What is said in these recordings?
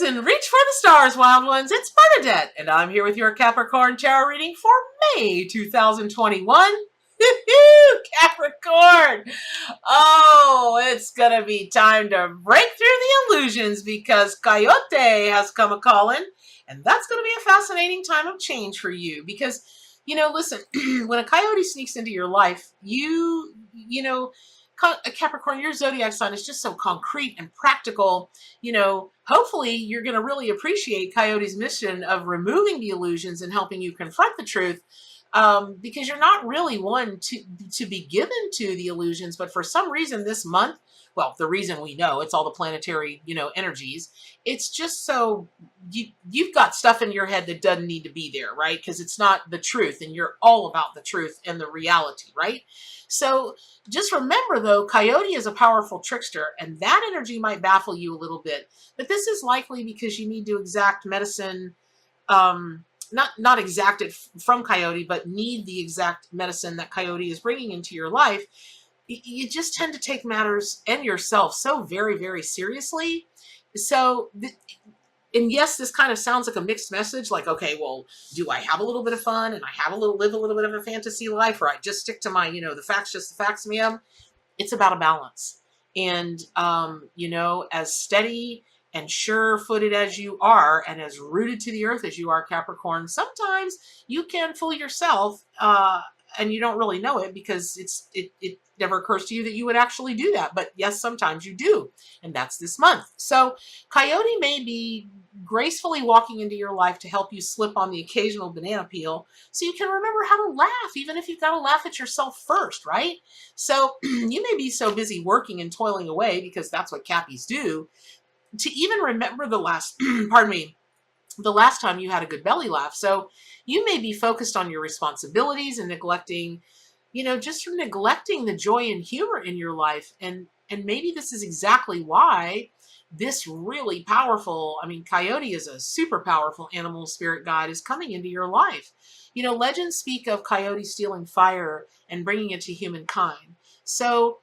and reach for the stars, wild ones. It's Bernadette, and I'm here with your Capricorn tarot reading for May 2021. Capricorn! Oh, it's gonna be time to break through the illusions because Coyote has come a-calling, and that's gonna be a fascinating time of change for you because, listen, when a coyote sneaks into your life, Capricorn, your zodiac sign is just so concrete and practical. Hopefully you're going to really appreciate Coyote's mission of removing the illusions and helping you confront the truth, because you're not really one to be given to the illusions. But for some reason this month, well, the reason we know, it's all the planetary, energies. It's just so you've got stuff in your head that doesn't need to be there, right? Because it's not the truth, and you're all about the truth and the reality, right? So just remember, though, Coyote is a powerful trickster, and that energy might baffle you a little bit. But this is likely because you need to exact medicine, not exact it from Coyote, but need the exact medicine that Coyote is bringing into your life. You just tend to take matters and yourself so very, very seriously. So, and yes, this kind of sounds like a mixed message. Like, okay, well, do I have a little bit of fun and live a little bit of a fantasy life, or I just stick to my, the facts, just the facts, ma'am? It's about a balance. And, as steady and sure-footed as you are, and as rooted to the earth as you are, Capricorn, sometimes you can fool yourself, and you don't really know it because it never occurs to you that you would actually do that. But yes, sometimes you do. And that's this month. So Coyote may be gracefully walking into your life to help you slip on the occasional banana peel so you can remember how to laugh, even if you've got to laugh at yourself first, right? So you may be so busy working and toiling away, because that's what Cappies do, to even remember the last time you had a good belly laugh. So you may be focused on your responsibilities and neglecting the joy and humor in your life. And maybe this is exactly why this really powerful, Coyote is a super powerful animal spirit guide, is coming into your life. Legends speak of Coyote stealing fire and bringing it to humankind. So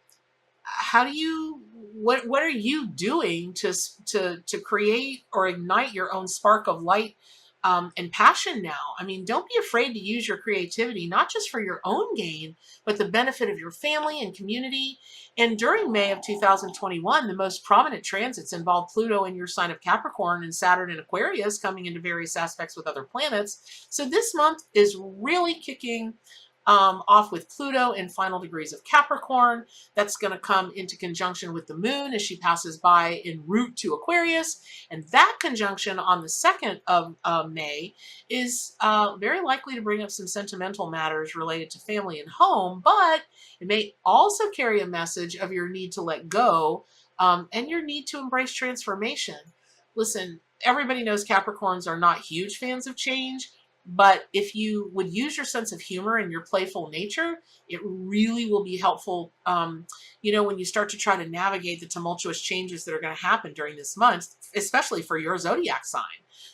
what are you doing to create or ignite your own spark of light and passion now? Don't be afraid to use your creativity, not just for your own gain, but the benefit of your family and community. And during May of 2021, the most prominent transits involve Pluto in your sign of Capricorn and Saturn in Aquarius, coming into various aspects with other planets. So this month is really kicking off with Pluto in final degrees of Capricorn. That's going to come into conjunction with the moon as she passes by en route to Aquarius. And that conjunction on the 2nd of May is very likely to bring up some sentimental matters related to family and home, but it may also carry a message of your need to let go and your need to embrace transformation. Listen, everybody knows Capricorns are not huge fans of change, but if you would use your sense of humor and your playful nature, it really will be helpful, when you start to try to navigate the tumultuous changes that are going to happen during this month, especially for your zodiac sign.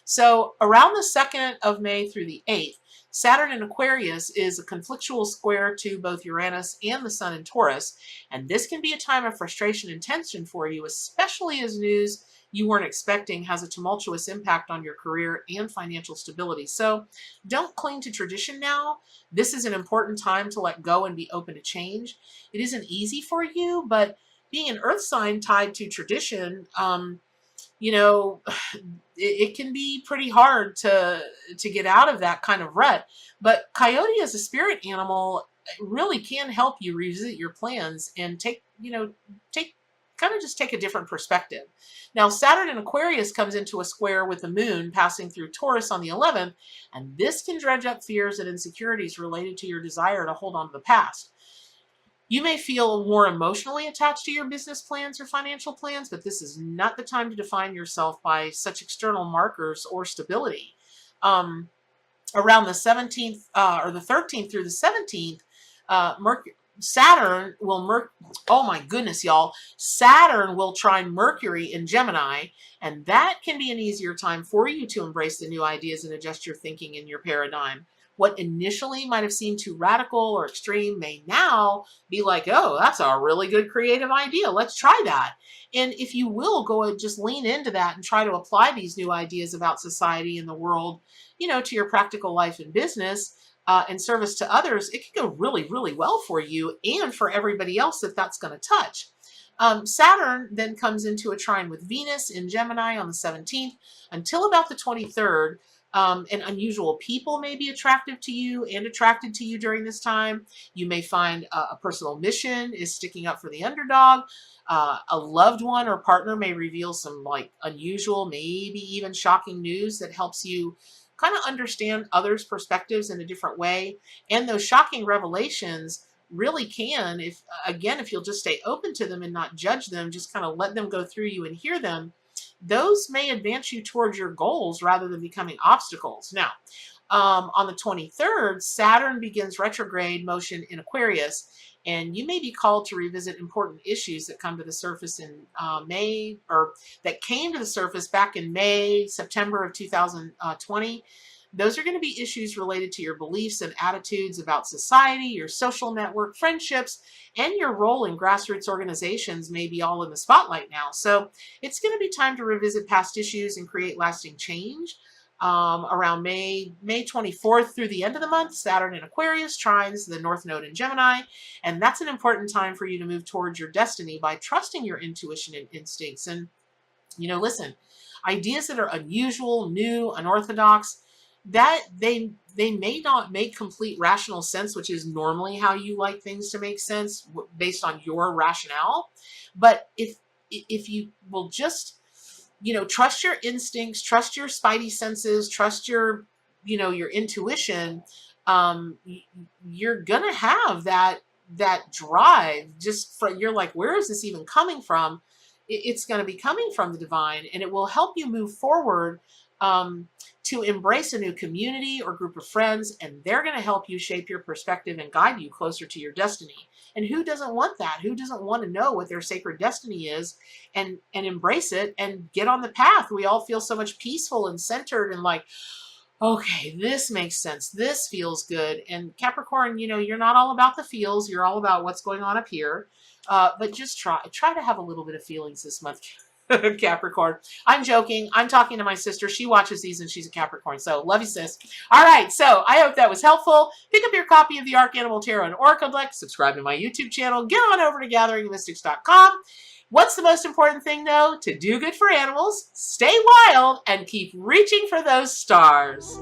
So around the 2nd of May through the 8th, Saturn in Aquarius is a conflictual square to both Uranus and the Sun in Taurus. And this can be a time of frustration and tension for you, especially as news you weren't expecting has a tumultuous impact on your career and financial stability. So don't cling to tradition now. This is an important time to let go and be open to change. It isn't easy for you, but being an earth sign tied to tradition, it can be pretty hard to get out of that kind of rut. But Coyote as a spirit animal really can help you revisit your plans and take a different perspective. Now, Saturn in Aquarius comes into a square with the moon passing through Taurus on the 11th, and this can dredge up fears and insecurities related to your desire to hold on to the past. You may feel more emotionally attached to your business plans or financial plans, but this is not the time to define yourself by such external markers or stability. Around the 17th or the 13th through the 17th, Saturn will oh my goodness, y'all. Saturn will trine Mercury in Gemini, and that can be an easier time for you to embrace the new ideas and adjust your thinking and your paradigm. What initially might have seemed too radical or extreme may now be like, oh, that's a really good creative idea. Let's try that. And if you will go and just lean into that and try to apply these new ideas about society and the world, to your practical life and business, and service to others, it can go really, really well for you and for everybody else that's going to touch. Saturn then comes into a trine with Venus in Gemini on the 17th until about the 23rd. And unusual people may be attractive to you and attracted to you during this time. You may find a personal mission is sticking up for the underdog. A loved one or partner may reveal some like unusual, maybe even shocking news that helps you kind of understand others' perspectives in a different way. And those shocking revelations really can, if you'll just stay open to them and not judge them, just kind of let them go through you and hear them, those may advance you towards your goals rather than becoming obstacles. Now, on the 23rd, Saturn begins retrograde motion in Aquarius, and you may be called to revisit important issues that come to the surface in May, or that came to the surface back in May, September of 2020. Those are going to be issues related to your beliefs and attitudes about society, your social network, friendships, and your role in grassroots organizations may be all in the spotlight now. So it's going to be time to revisit past issues and create lasting change. Around May 24th through the end of the month, Saturn in Aquarius trines the North Node in Gemini, and that's an important time for you to move towards your destiny by trusting your intuition and instincts. And, listen, ideas that are unusual, new, unorthodox, that they may not make complete rational sense, which is normally how you like things to make sense based on your rationale. But if you will just, trust your instincts, trust your spidey senses, trust your, your intuition, you're gonna have that drive. You're like, where is this even coming from? It's going to be coming from the divine, and it will help you move forward to embrace a new community or group of friends, and they're going to help you shape your perspective and guide you closer to your destiny. And who doesn't want that? Who doesn't want to know what their sacred destiny is and embrace it and get on the path? We all feel so much peaceful and centered and like, okay, this makes sense. This feels good. And Capricorn, you're not all about the feels. You're all about what's going on up here. But just try to have a little bit of feelings this month, Capricorn. I'm joking. I'm talking to my sister. She watches these and she's a Capricorn. So love you, sis. All right. So I hope that was helpful. Pick up your copy of the Arcanimal Tarot and Oracle deck. Subscribe to my YouTube channel. Get on over to gatheringmystics.com. What's the most important thing, though? To do good for animals, stay wild, and keep reaching for those stars.